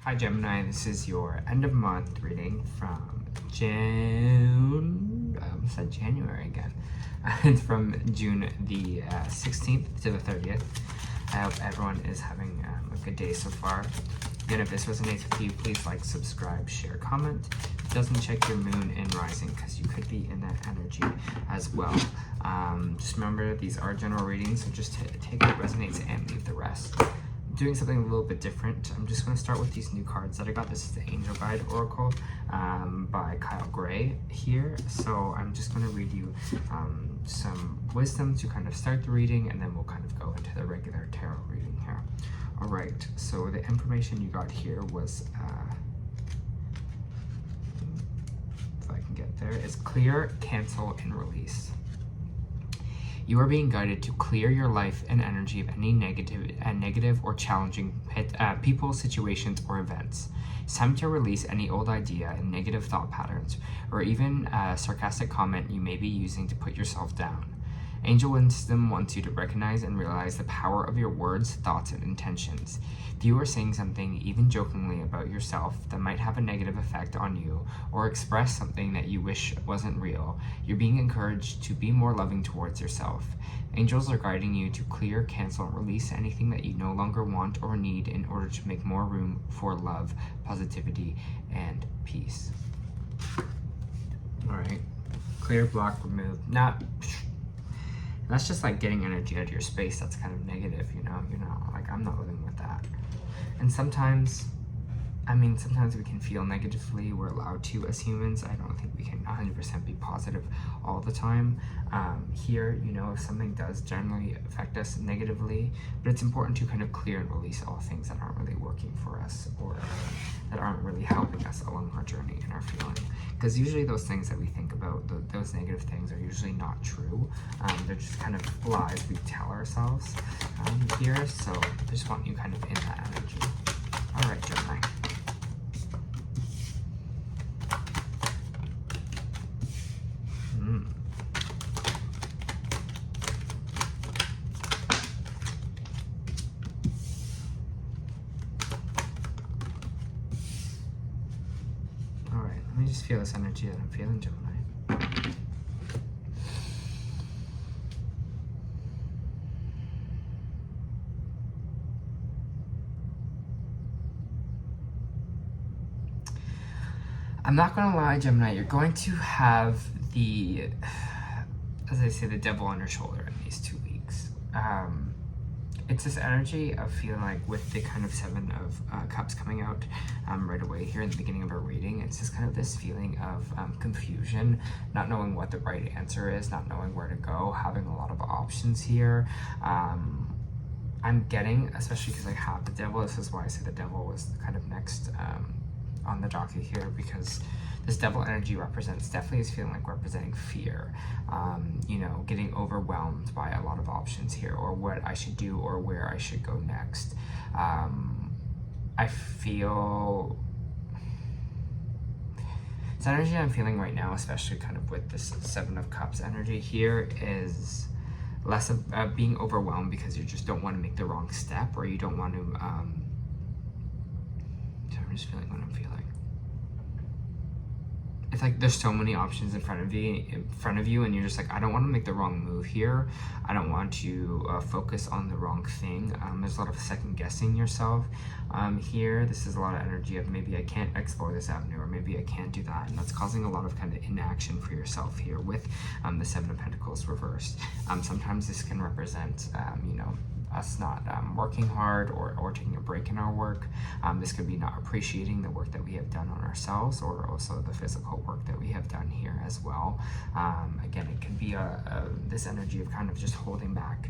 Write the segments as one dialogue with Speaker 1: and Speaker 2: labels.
Speaker 1: Hi Gemini, this is your end of month reading from June, I almost said January again. It's from June the 16th to the 30th. I hope everyone is having a good day so far. Again, if this resonates with you, please like, subscribe, share, comment. If it doesn't, check your moon and rising because you could be in that energy as well. Just remember, these are general readings, so just take what resonates and leave the rest. Doing something a little bit different. I'm just going to start with these new cards that I got. This is the Angel Guide Oracle by Kyle Gray here. So I'm just going to read you some wisdom to kind of start the reading, and then we'll kind of go into the regular tarot reading here. All right, so the information you got here was, if I can get there, is clear, cancel, and release. You are being guided to clear your life and energy of any negative or challenging people, situations, or events. It's time to release any old idea and negative thought patterns, or even a sarcastic comment you may be using to put yourself down. Angel wisdom wants you to recognize and realize the power of your words, thoughts, and intentions. If you are saying something, even jokingly, about yourself that might have a negative effect on you, or express something that you wish wasn't real, you're being encouraged to be more loving towards yourself. Angels are guiding you to clear, cancel, and release anything that you no longer want or need in order to make more room for love, positivity, and peace. All right, clear, block, remove. That's just like getting energy out of your space that's kind of negative, you know, like I'm not living with that. And sometimes we can feel negatively. We're allowed to as humans. I don't think we can 100% be positive all the time. Here, you know, if something does generally affect us negatively, but it's important to kind of clear and release all things that aren't really working for us, or that aren't really helping us along our journey and our feeling. Because usually those things that we think about, those negative things, are usually not true. They're just kind of lies we tell ourselves here. So I just want you kind of in that energy. All right, Gemini. All right, let me just feel this energy that I'm feeling, Gemini. I'm not gonna lie, Gemini, you're going to have the, as I say, the devil on your shoulder in these 2 weeks. It's this energy of feeling like, with the kind of Seven of Cups coming out right away here in the beginning of our reading, it's just kind of this feeling of confusion, not knowing what the right answer is, not knowing where to go, having a lot of options here. I'm getting, especially because I have the devil, this is why I say the devil was kind of next on the docket here, because this devil energy definitely is feeling like representing fear, you know, getting overwhelmed by a lot of options here, or what I should do, or where I should go next. I feel this energy I'm feeling right now, especially kind of with this Seven of Cups energy here, is less of being overwhelmed because you just don't want to make the wrong step, or you don't want to so I'm just feeling what I'm feeling. It's like there's so many options in front of you, and you're just like, I don't want to make the wrong move here. I don't want to focus on the wrong thing. There's a lot of second guessing yourself here. This is a lot of energy of maybe I can't explore this avenue, or maybe I can't do that, and that's causing a lot of kind of inaction for yourself here with the Seven of Pentacles reversed. Sometimes this can represent, you know, us not working hard, or taking a break in our work. This could be not appreciating the work that we have done on ourselves, or also the physical work that we have done here as well. Again, it could be this energy of kind of just holding back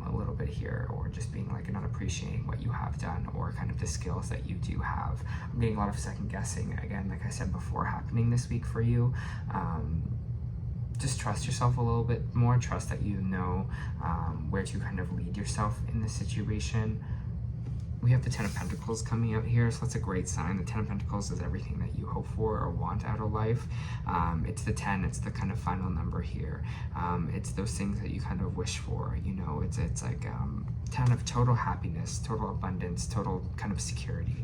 Speaker 1: a little bit here, or just being like not appreciating what you have done, or kind of the skills that you do have. I'm getting a lot of second guessing, again, like I said before, happening this week for you. Just trust yourself a little bit more. Trust that you know where to kind of lead yourself in this situation. We have the Ten of Pentacles coming out here, so that's a great sign. The Ten of Pentacles is everything that you hope for or want out of life. It's the 10, it's the kind of final number here. It's those things that you kind of wish for, you know, it's like 10 of total happiness, total abundance, total kind of security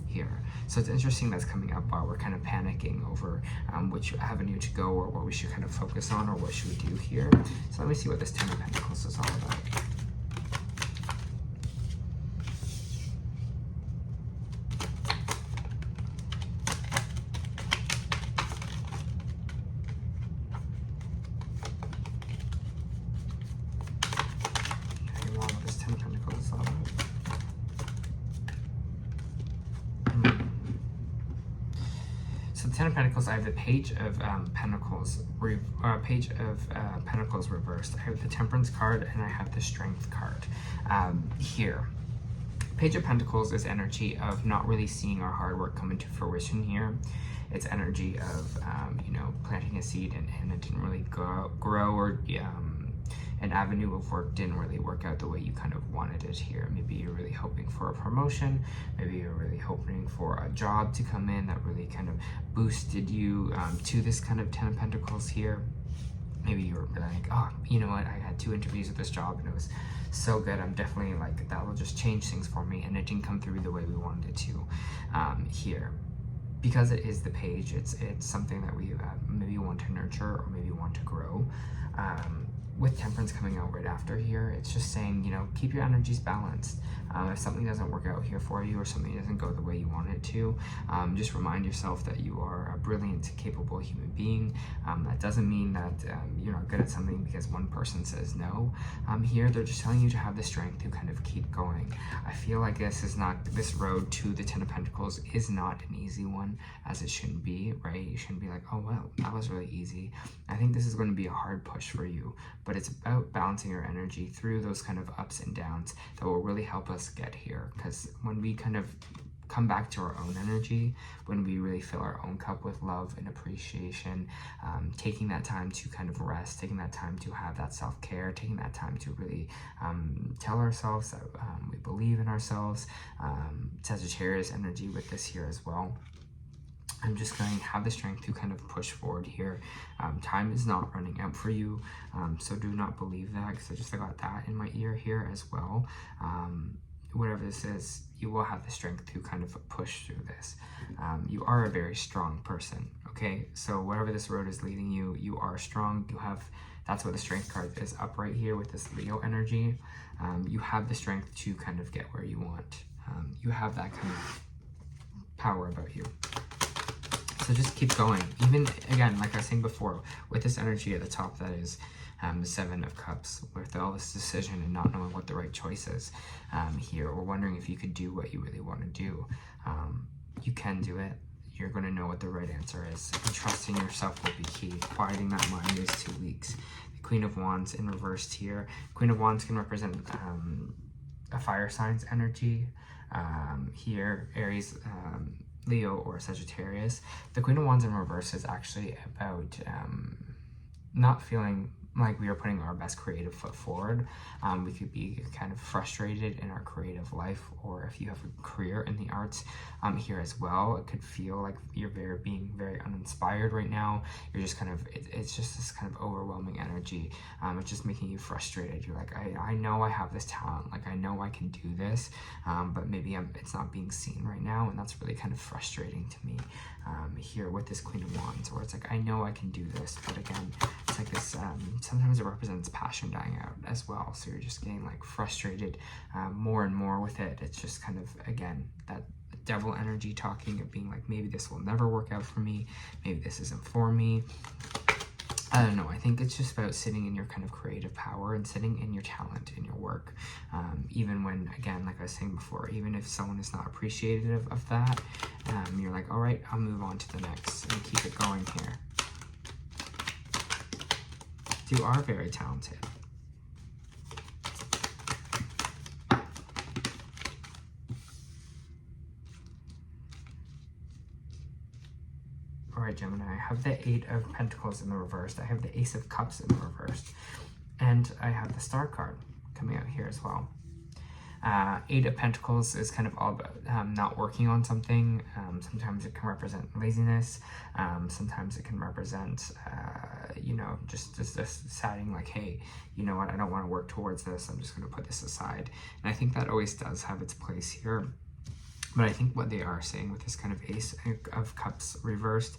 Speaker 1: here. So it's interesting that's coming up while we're kind of panicking over which avenue to go or what we should kind of focus on or what should we do here. So let me see what this Ten of Pentacles is all about. Ten of Pentacles, I have the Page of Pentacles, Pentacles reversed. I have the Temperance card and I have the Strength card here. Page of Pentacles is energy of not really seeing our hard work come into fruition here. It's energy of you know, planting a seed and it didn't really grow or an avenue of work didn't really work out the way you kind of wanted it here. Maybe you're really hoping for a promotion. Maybe you're really hoping for a job to come in that really kind of boosted you to this kind of Ten of Pentacles here. Maybe you were like, oh, you know what? I had 2 interviews with this job and it was so good. I'm definitely like, that will just change things for me. And it didn't come through the way we wanted it to here. Because it is the Page, it's something that we maybe want to nurture or maybe want to grow. With Temperance coming out right after here, it's just saying, you know, keep your energies balanced. If something doesn't work out here for you or something doesn't go the way you want it to, just remind yourself that you are a brilliant, capable human being. That doesn't mean that you're not good at something because one person says no. Here, they're just telling you to have the strength to kind of keep going. I feel like this road to the Ten of Pentacles is not an easy one, as it shouldn't be, right? You shouldn't be like, oh, well, that was really easy. I think this is going to be a hard push for you, but it's about balancing your energy through those kind of ups and downs that will really help us get here. Because when we kind of come back to our own energy, when we really fill our own cup with love and appreciation, taking that time to kind of rest, taking that time to have that self-care, taking that time to really tell ourselves that we believe in ourselves. Sagittarius energy with this here as well. I'm just going to have the strength to kind of push forward here. Time is not running out for you, so do not believe that, because I just got that in my ear here as well. Whatever this is, you will have the strength to kind of push through this. You are a very strong person, okay? So whatever this road is leading you, you are strong. You have, that's what the Strength card is up right here with this Leo energy. You have the strength to kind of get where you want. You have that kind of power about you. So just keep going. Even, again, like I was saying before, with this energy at the top, that is the Seven of Cups, with all this decision and not knowing what the right choice is here, or wondering if you could do what you really want to do. You can do it. You're going to know what the right answer is. And trusting yourself will be key. Quieting that mind is 2 weeks. The Queen of Wands in reversed here. Queen of Wands can represent a fire signs energy. Here, Aries, Leo, or Sagittarius. The Queen of Wands in reverse is actually about not feeling like we are putting our best creative foot forward. We could be kind of frustrated in our creative life, or if you have a career in the arts here as well, it could feel like you're being very uninspired right now. You're just kind of, it's just this kind of overwhelming energy. It's just making you frustrated. You're like, I know I have this talent, like I know I can do this, but maybe it's not being seen right now, and that's really kind of frustrating to me here with this Queen of Wands, where it's like, I know I can do this, but again, it's like this, sometimes it represents passion dying out as well, so you're just getting like frustrated more and more with it. It's just kind of, again, that devil energy talking, of being like, maybe this will never work out for me, maybe this isn't for me. I don't know. I think it's just about sitting in your kind of creative power and sitting in your talent, in your work. Even when, again, like I was saying before, even if someone is not appreciative of that, you're like, all right, I'll move on to the next and keep it going here. You are very talented. All right, Gemini, I have the 8 of Pentacles in the reverse. I have the Ace of Cups in the reverse. And I have the Star card coming out here as well. Eight of Pentacles is kind of all about not working on something. Sometimes it can represent laziness. Sometimes it can represent, you know, just deciding like, hey, you know what, I don't want to work towards this. I'm just going to put this aside. And I think that always does have its place here. But I think what they are saying with this kind of Ace of Cups reversed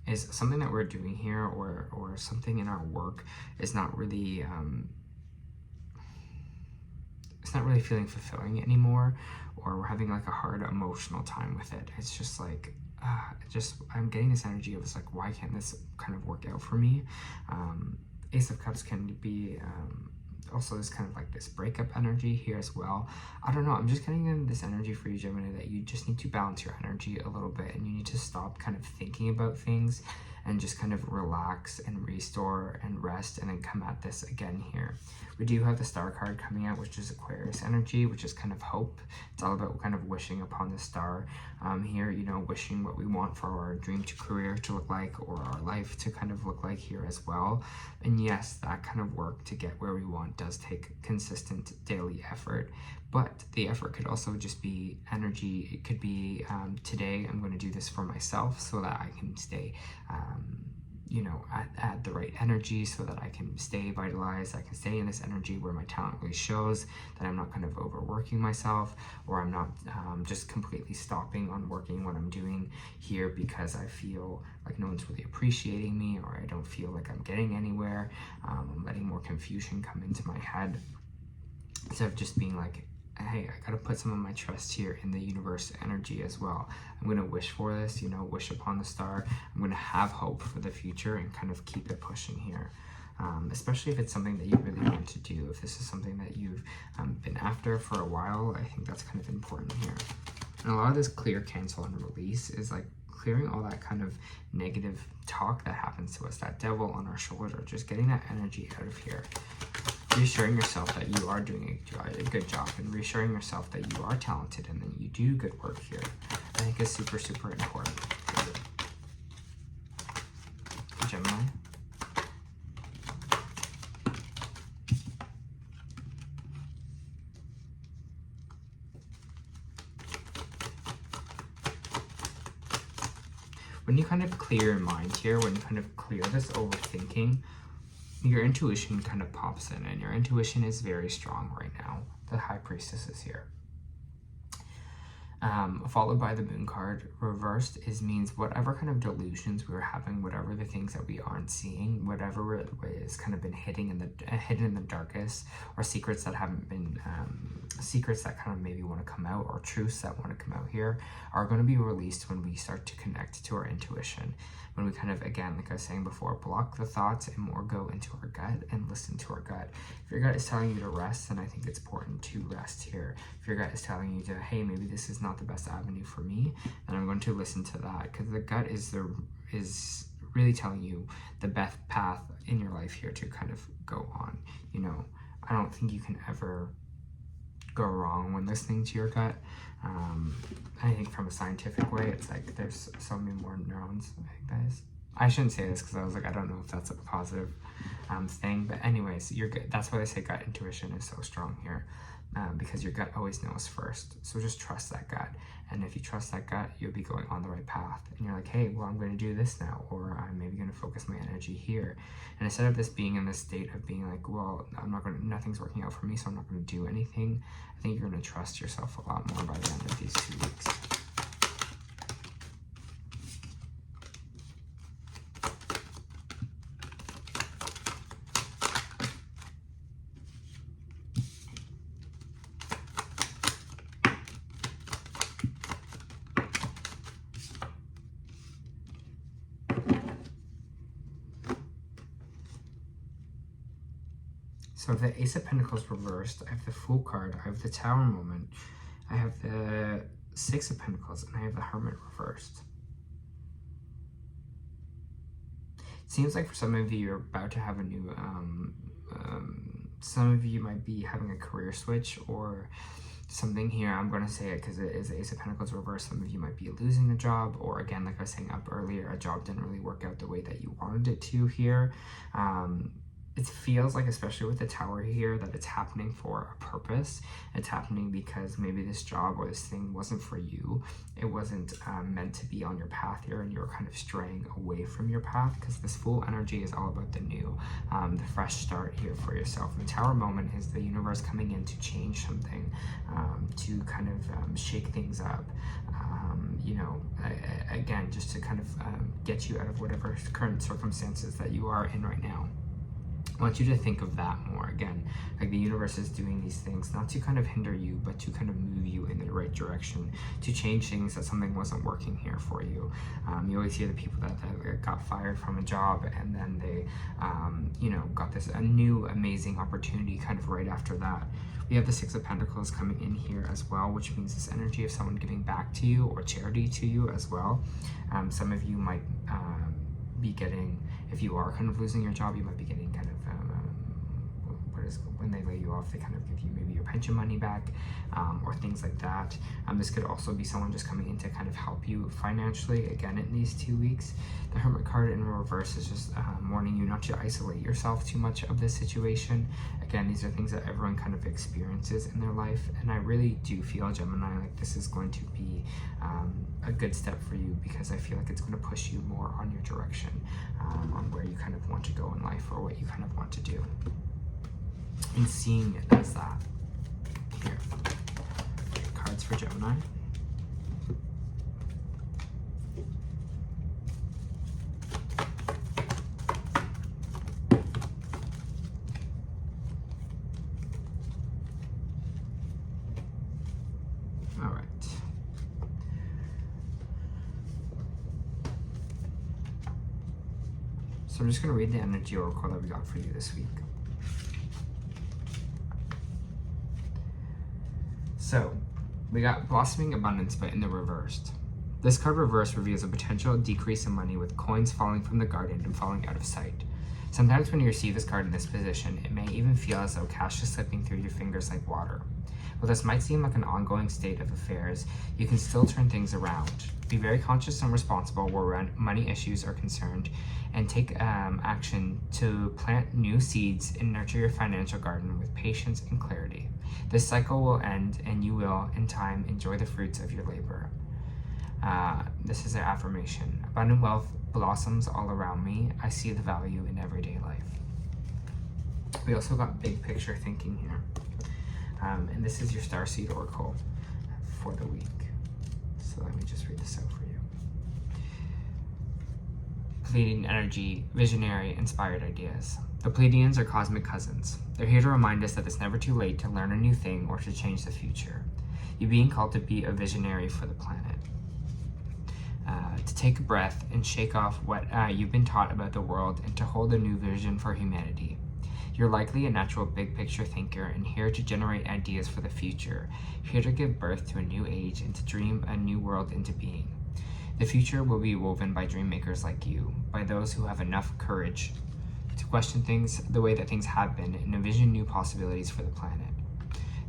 Speaker 1: is something that we're doing here, or something in our work is not really, it's not really feeling fulfilling anymore, or we're having like a hard emotional time with it. It's just like, I'm getting this energy of, it's like, why can't this kind of work out for me? Ace of Cups can be also this kind of like this breakup energy here as well. I don't know, I'm just getting this energy for you, Gemini, that you just need to balance your energy a little bit, and you need to stop kind of thinking about things and just kind of relax and restore and rest, and then come at this again here. We do have the Star card coming out, which is Aquarius energy, which is kind of hope. It's all about kind of wishing upon the star here, you know, wishing what we want for our dream to career to look like, or our life to kind of look like here as well. And yes, that kind of work to get where we want does take consistent daily effort, but the effort could also just be energy. It could be, today I'm going to do this for myself so that I can stay, you know, at the right energy, so that I can stay vitalized, I can stay in this energy where my talent really shows, that I'm not kind of overworking myself, or I'm not just completely stopping on working what I'm doing here because I feel like no one's really appreciating me, or I don't feel like I'm getting anywhere. I'm letting more confusion come into my head, instead of just being like, hey, I gotta put some of my trust here in the universe energy as well. I'm gonna wish for this, you know, wish upon the star. I'm gonna have hope for the future and kind of keep it pushing here. Especially if it's something that you really want to do. If this is something that you've been after for a while, I think that's kind of important here. And a lot of this clear, cancel, and release is like clearing all that kind of negative talk that happens to us, that devil on our shoulder, just getting that energy out of here. Reassuring yourself that you are doing a good job, and reassuring yourself that you are talented and that you do good work here, I think is super, super important. Gemini. When you kind of clear your mind here, when you kind of clear this overthinking, your intuition kind of pops in, and your intuition is very strong right now. The High Priestess is here. Followed by the Moon card reversed means whatever kind of delusions we were having, whatever the things that we aren't seeing, whatever is kind of been hidden in the darkest, or secrets that haven't been, secrets that kind of maybe want to come out, or truths that want to come out here, are going to be released when we start to connect to our intuition. When we kind of, again, like I was saying before, block the thoughts and more go into our gut and listen to our gut. If your gut is telling you to rest, then I think it's important to rest here. If your gut is telling you to, hey, maybe this is not the best avenue for me, then I'm going to listen to that, because the gut is really telling you the best path in your life here to kind of go on. You know, I don't think you can ever go wrong when listening to your gut. I think from a scientific way, it's like there's so many more neurons, I think that is. I shouldn't say this because I was like, I don't know if that's a positive thing, but anyways, your gut, that's why they say gut intuition is so strong here, because your gut always knows first. So just trust that gut, and if you trust that gut, you'll be going on the right path, and you're like, hey, well, I'm going to do this now, or I'm maybe going to focus my energy here. And instead of this being in this state of being like, well, nothing's working out for me, so I'm not going to do anything, I think you're going to trust yourself a lot more by the end of these 2 weeks. So the Ace of Pentacles reversed, I have the Fool card, I have the Tower moment, I have the Six of Pentacles, and I have the Hermit reversed. It seems like for some of you, you're about to have a new, some of you might be having a career switch or something here. I'm going to say it because it is Ace of Pentacles reversed. Some of you might be losing a job, or again, like I was saying up earlier, a job didn't really work out the way that you wanted it to here. it feels like, especially with the Tower here, that it's happening for a purpose. It's happening because maybe this job or this thing wasn't for you. It wasn't meant to be on your path here, and you're kind of straying away from your path, because this Fool energy is all about the new, the fresh start here for yourself. The Tower moment is the universe coming in to change something, to kind of shake things up, you know, again, just to kind of get you out of whatever current circumstances that you are in right now. I want you to think of that more. Again, like the universe is doing these things not to kind of hinder you, but to kind of move you in the right direction, to change things that something wasn't working here for you. You always hear the people that got fired from a job, and then they, you know, got a new amazing opportunity kind of right after that. We have the Six of Pentacles coming in here as well, which means this energy of someone giving back to you or charity to you as well. Some of you might be getting, if you are kind of losing your job, you might be getting kind of when they lay you off, they kind of give you maybe your pension money back, or things like that. This could also be someone just coming in to kind of help you financially, again, in these 2 weeks. The Hermit card in reverse is just warning you not to isolate yourself too much of this situation. Again, these are things that everyone kind of experiences in their life, and I really do feel, Gemini, like this is going to be a good step for you, because I feel like it's going to push you more on your direction, on where you kind of want to go in life, or what you kind of want to do. And seeing it as that. Here. Cards for Gemini. All right. So I'm just going to read the energy oracle that we got for you this week. So, we got Blossoming Abundance, but in the reversed. This card reversed reveals a potential decrease in money, with coins falling from the garden and falling out of sight. Sometimes when you receive this card in this position, it may even feel as though cash is slipping through your fingers like water. While this might seem like an ongoing state of affairs, you can still turn things around. Be very conscious and responsible where money issues are concerned, and take action to plant new seeds and nurture your financial garden with patience and clarity. This cycle will end, and you will, in time, enjoy the fruits of your labor. This is an affirmation. Abundant wealth blossoms all around me. I see the value in everyday life. We also got big picture thinking here. And this is your Starseed Oracle for the week. So let me just read this out for you. Pleiadian energy, visionary, inspired ideas. The Pleiadians are cosmic cousins. They're here to remind us that it's never too late to learn a new thing or to change the future. You're being called to be a visionary for the planet. To take a breath and shake off what you've been taught about the world, and to hold a new vision for humanity. You're likely a natural big picture thinker, and here to generate ideas for the future, here to give birth to a new age and to dream a new world into being. The future will be woven by dream makers like you, by those who have enough courage to question things the way that things have been and envision new possibilities for the planet.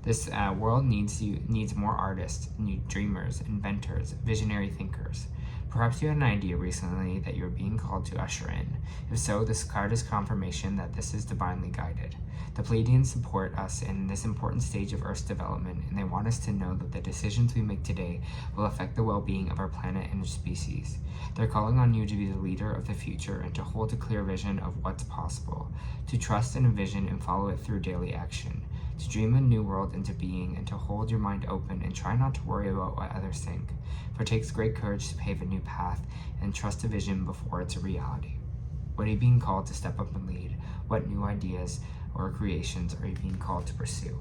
Speaker 1: This world needs more artists, new dreamers, inventors, visionary thinkers. Perhaps you had an idea recently that you're being called to usher in. If so, this card is confirmation that this is divinely guided. The Pleiadians support us in this important stage of Earth's development, and they want us to know that the decisions we make today will affect the well-being of our planet and its species. They're calling on you to be the leader of the future and to hold a clear vision of what's possible, to trust and envision and follow it through daily action, to dream a new world into being, and to hold your mind open and try not to worry about what others think. For it takes great courage to pave a new path and trust a vision before it's a reality. What are you being called to step up and lead? What new ideas or creations are you being called to pursue?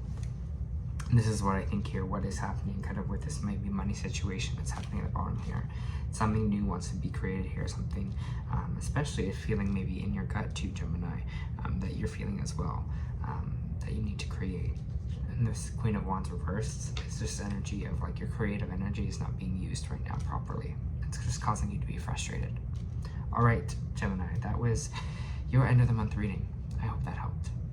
Speaker 1: And this is what I think here, what is happening kind of with this maybe money situation that's happening at the bottom here. Something new wants to be created here, something, especially a feeling maybe in your gut too, Gemini, that you're feeling as well, that you need to create. And this Queen of Wands reversed, it's just energy of like your creative energy is not being used right now properly. It's just causing you to be frustrated. All right, Gemini, that was your end of the month reading. I hope that helped.